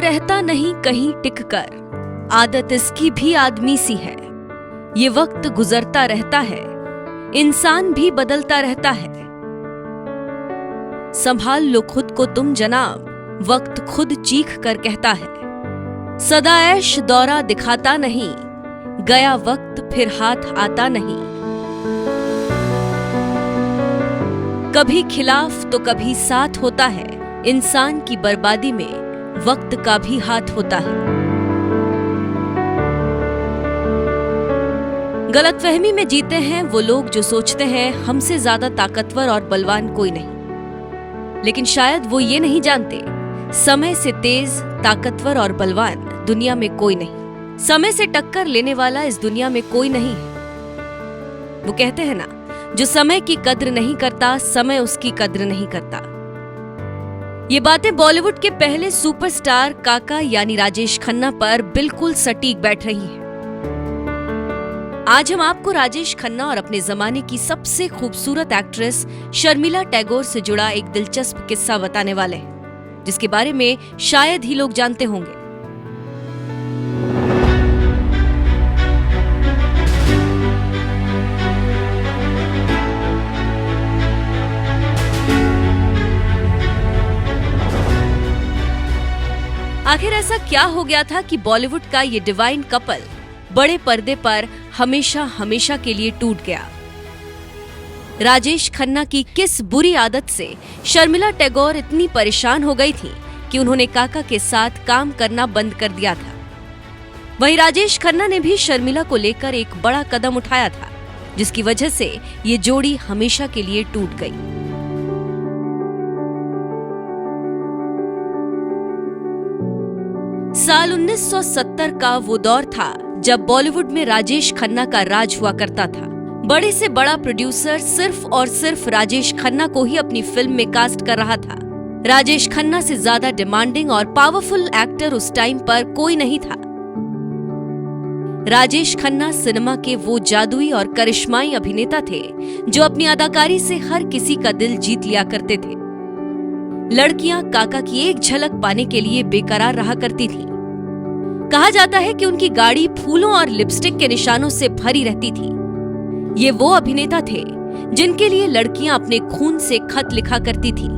रहता नहीं कहीं टिक कर, आदत इसकी भी आदमी सी है। ये वक्त गुजरता रहता है, इंसान भी बदलता रहता है। संभाल लो खुद को तुम जनाब, वक्त खुद चीख कर कहता है। सदा ऐश दौरा दिखाता नहीं, गया वक्त फिर हाथ आता नहीं। कभी खिलाफ तो कभी साथ होता है, इंसान की बर्बादी में वक्त का भी हाथ होता है। गलतफहमी में जीते हैं वो लोग जो सोचते हैं हमसे ज्यादा ताकतवर और बलवान कोई नहीं, लेकिन शायद वो ये नहीं जानते समय से तेज, ताकतवर और बलवान दुनिया में कोई नहीं। समय से टक्कर लेने वाला इस दुनिया में कोई नहीं है। वो कहते हैं ना, जो समय की कद्र नहीं करता, समय उसकी कद्र नहीं करता। ये बातें बॉलीवुड के पहले सुपरस्टार काका यानी राजेश खन्ना पर बिल्कुल सटीक बैठ रही हैं। आज हम आपको राजेश खन्ना और अपने जमाने की सबसे खूबसूरत एक्ट्रेस शर्मिला टैगोर से जुड़ा एक दिलचस्प किस्सा बताने वाले हैं, जिसके बारे में शायद ही लोग जानते होंगे। आखिर ऐसा क्या हो गया था कि बॉलीवुड का ये डिवाइन कपल बड़े पर्दे पर हमेशा हमेशा के लिए टूट गया? राजेश खन्ना की किस बुरी आदत से शर्मिला टैगोर इतनी परेशान हो गई थी कि उन्होंने काका के साथ काम करना बंद कर दिया था? वहीं राजेश खन्ना ने भी शर्मिला को लेकर एक बड़ा कदम उठाया था, जिसकी वजह से ये जोड़ी हमेशा के लिए टूट गई। साल 1970 का वो दौर था जब बॉलीवुड में राजेश खन्ना का राज हुआ करता था। बड़े से बड़ा प्रोड्यूसर सिर्फ और सिर्फ राजेश खन्ना को ही अपनी फिल्म में कास्ट कर रहा था। राजेश खन्ना से ज्यादा डिमांडिंग और पावरफुल एक्टर उस टाइम पर कोई नहीं था। राजेश खन्ना सिनेमा के वो जादुई और करिश्माई अभिनेता थे जो अपनी अदाकारी से हर किसी का दिल जीत लिया करते थे। लड़कियां काका की एक झलक पाने के लिए बेकरार रहा करती थीं। कहा जाता है कि उनकी गाड़ी फूलों और लिपस्टिक के निशानों से भरी रहती थी। ये वो अभिनेता थे जिनके लिए लड़कियां अपने खून से खत लिखा करती थीं।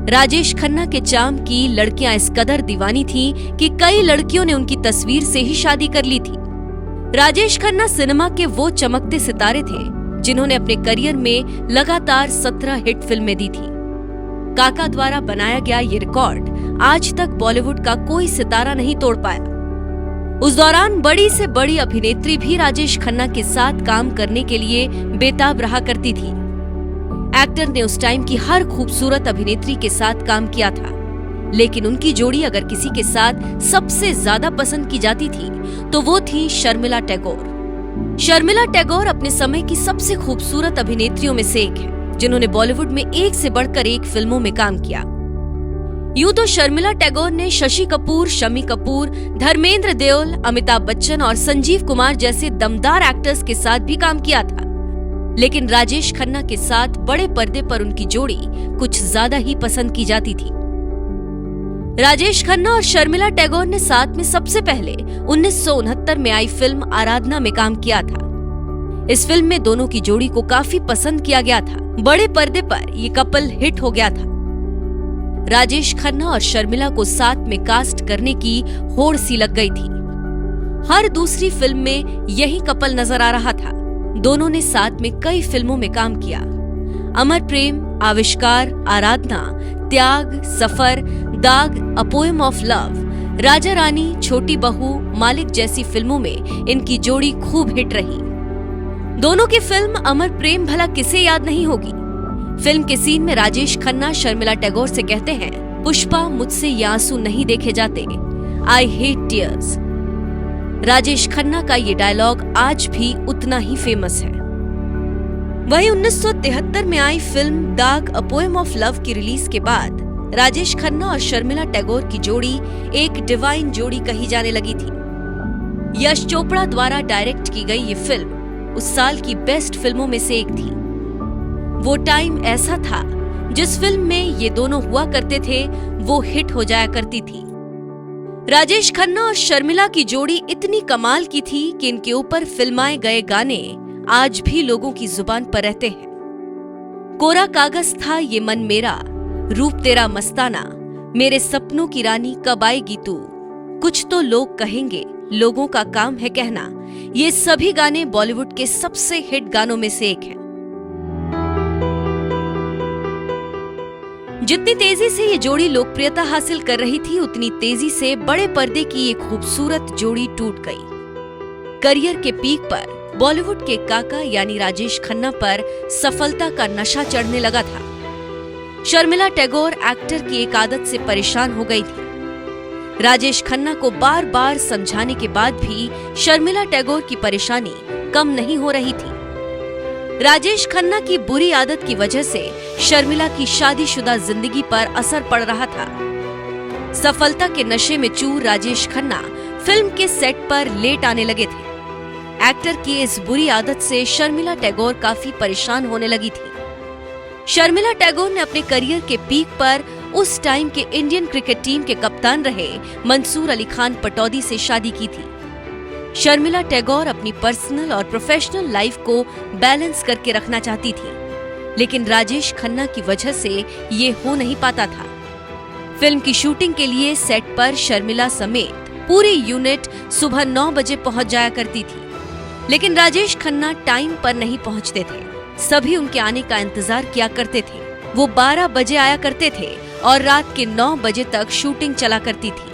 राजेश खन्ना के चार्म की लड़कियां इस कदर दीवानी थीं कि कई लड़कियों ने उनकी तस्वीर से ही शादी कर ली थी। राजेश खन्ना सिनेमा के वो चमकते सितारे थे जिन्होंने अपने करियर में लगातार 17 हिट फिल्में दी थी। काका द्वारा बनाया गया ये रिकॉर्ड आज तक बॉलीवुड का कोई सितारा नहीं तोड़ पाया। उस दौरान बड़ी से बड़ी अभिनेत्री भी राजेश खन्ना के साथ काम करने के लिए बेताब रहा करती थी। एक्टर ने उस टाइम की हर खूबसूरत अभिनेत्री के साथ काम किया था, लेकिन उनकी जोड़ी अगर किसी के साथ सबसे ज्यादा पसंद की जाती थी तो वो थी शर्मिला टैगोर। शर्मिला टैगोर अपने समय की सबसे खूबसूरत अभिनेत्रियों में से एक है, जिन्होंने बॉलीवुड में एक से बढ़कर एक फिल्मों में काम किया। यूं तो शर्मिला टैगोर ने शशि कपूर, शम्मी कपूर, धर्मेंद्र देओल, अमिताभ बच्चन और संजीव कुमार जैसे दमदार एक्टर्स के साथ भी काम किया था, लेकिन राजेश खन्ना के साथ बड़े पर्दे पर उनकी जोड़ी कुछ ज्यादा ही पसंद की जाती थी। राजेश खन्ना और शर्मिला टैगोर ने साथ में सबसे पहले 1969 में आई फिल्म आराधना में काम किया था। इस फिल्म में दोनों की जोड़ी को काफी पसंद किया गया था। बड़े पर्दे पर ये कपल हिट हो गया था। राजेश खन्ना और शर्मिला को साथ में कास्ट करने की होड़ सी लग गई थी। हर दूसरी फिल्म में यही कपल नजर आ रहा था। दोनों ने साथ में कई फिल्मों में काम किया। अमर प्रेम, आविष्कार, आराधना, त्याग, सफर, दाग, a poem of love, Raja Rani, छोटी बहू, मालिक जैसी फिल्मों में इनकी जोड़ी खूब हिट रही। दोनों की फिल्म अमर प्रेम भला किसे याद नहीं होगी। फिल्म के सीन में राजेश खन्ना शर्मिला टैगोर से कहते हैं, पुष्पा मुझसे ये आंसू नहीं देखे जाते, I hate tears. Rajesh Khanna का ये डायलॉग आज भी उतना ही फेमस है। वहीं 1973 में आई फिल्म दाग, अ पोएम ऑफ लव की रिलीज के बाद राजेश खन्ना और शर्मिला टैगोर की जोड़ी एक डिवाइन जोड़ी कही जाने लगी थी। यश चोपड़ा द्वारा डायरेक्ट की गई ये फिल्म उस साल की बेस्ट फिल्मों में से एक थी। वो टाइम ऐसा था जिस फिल्म में ये दोनों हुआ करते थे वो हिट हो जाया करती थी। राजेश खन्ना और शर्मिला की जोड़ी इतनी कमाल की थी कि इनके ऊपर फिल्माए गए गाने आज भी लोगों की जुबान पर रहते हैं। कोरा कागज था ये मन मेरा, रूप तेरा मस्ताना, मेरे सपनों की रानी कब आएगी तू, कुछ तो लोग कहेंगे, लोगों का काम है कहना। ये सभी गाने बॉलीवुड के सबसे हिट गानों में से एक हैं। जितनी तेजी से ये जोड़ी लोकप्रियता हासिल कर रही थी, उतनी तेजी से बड़े पर्दे की ये खूबसूरत जोड़ी टूट गई। करियर के पीक पर बॉलीवुड के काका यानी राजेश खन्ना पर सफलता का नशा चढ़ने लगा था। शर्मिला टैगोर एक्टर की एक आदत से परेशान हो गई थी। राजेश खन्ना को बार बार समझाने के बाद भी शर्मिला टैगोर की परेशानी कम नहीं हो रही थी। राजेश खन्ना की बुरी आदत की वजह से शर्मिला की शादीशुदा जिंदगी पर असर पड़ रहा था। सफलता के नशे में चूर राजेश खन्ना फिल्म के सेट पर लेट आने लगे थे। एक्टर की इस बुरी आदत से शर्मिला टैगोर काफी परेशान होने लगी थी। शर्मिला टैगोर ने अपने करियर के पीक पर उस टाइम के इंडियन क्रिकेट टीम के कप्तान रहे मंसूर अली खान पटौदी से शादी की थी। शर्मिला टैगोर अपनी पर्सनल और प्रोफेशनल लाइफ को बैलेंस करके रखना चाहती थी, लेकिन राजेश खन्ना की वजह से ये हो नहीं पाता था। फिल्म की शूटिंग के लिए सेट पर शर्मिला समेत पूरी यूनिट सुबह 9 बजे पहुंच जाया करती थी, लेकिन राजेश खन्ना टाइम पर नहीं पहुंचते थे। सभी उनके आने का इंतजार किया करते थे। वो 12 बजे आया करते थे और रात के 9 बजे तक शूटिंग चला करती थी,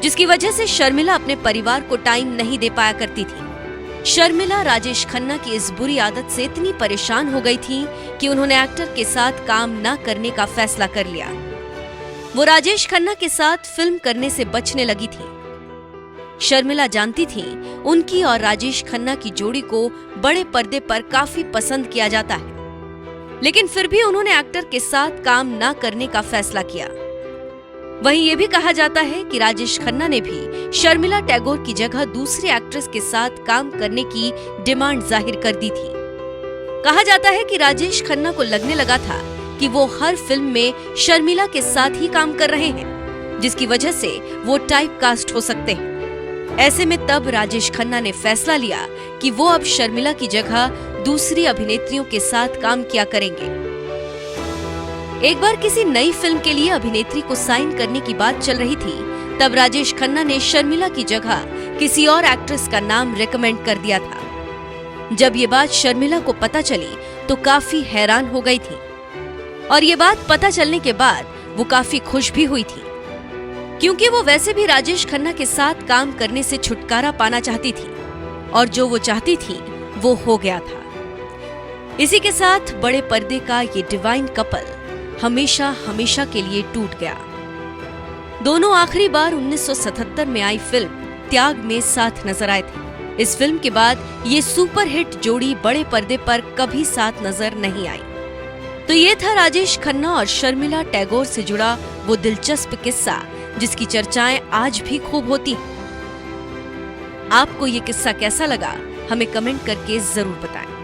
जिसकी वजह से शर्मिला अपने परिवार को टाइम नहीं दे पाया करती थी। शर्मिला राजेश खन्ना की इस बुरी आदत से इतनी परेशान हो गई थी कि उन्होंने एक्टर के साथ काम न करने का फैसला कर लिया। वो राजेश खन्ना के साथ फिल्म करने से बचने लगी थी। शर्मिला जानती थी उनकी और राजेश खन्ना की जोड़ी को बड़े पर्दे पर काफी पसंद किया जाता है, लेकिन फिर भी उन्होंने एक्टर के साथ काम न करने का फैसला किया। वहीं ये भी कहा जाता है कि राजेश खन्ना ने भी शर्मिला टैगोर की जगह दूसरी एक्ट्रेस के साथ काम करने की डिमांड जाहिर कर दी थी। कहा जाता है कि राजेश खन्ना को लगने लगा था कि वो हर फिल्म में शर्मिला के साथ ही काम कर रहे हैं, जिसकी वजह से वो टाइप कास्ट हो सकते हैं। ऐसे में तब राजेश खन्ना ने फैसला लिया कि वो अब शर्मिला की जगह दूसरी अभिनेत्रियों के साथ काम किया करेंगे। एक बार किसी नई फिल्म के लिए अभिनेत्री को साइन करने की बात चल रही थी, तब राजेश खन्ना ने शर्मिला की जगह किसी और एक्ट्रेस का नाम रेकमेंड कर दिया था। जब ये बात शर्मिला को पता चली तो काफी हैरान हो गई थी, और ये बात पता चलने के बाद वो काफी खुश भी हुई थी, क्योंकि वो वैसे भी राजेश खन्ना के साथ काम करने से छुटकारा पाना चाहती थी, और जो वो चाहती थी वो हो गया था। इसी के साथ बड़े पर्दे का ये डिवाइन कपल हमेशा हमेशा के लिए टूट गया। दोनों आखिरी बार 1977 में आई फिल्म त्याग में साथ नजर आए थे। इस फिल्म के बाद ये सुपरहिट जोड़ी बड़े पर्दे पर कभी साथ नजर नहीं आई। तो ये था राजेश खन्ना और शर्मिला टैगोर से जुड़ा वो दिलचस्प किस्सा, जिसकी चर्चाएं आज भी खूब होती हैं। आपको ये किस्सा कैसा लगा, हमें कमेंट करके जरूर बताएं।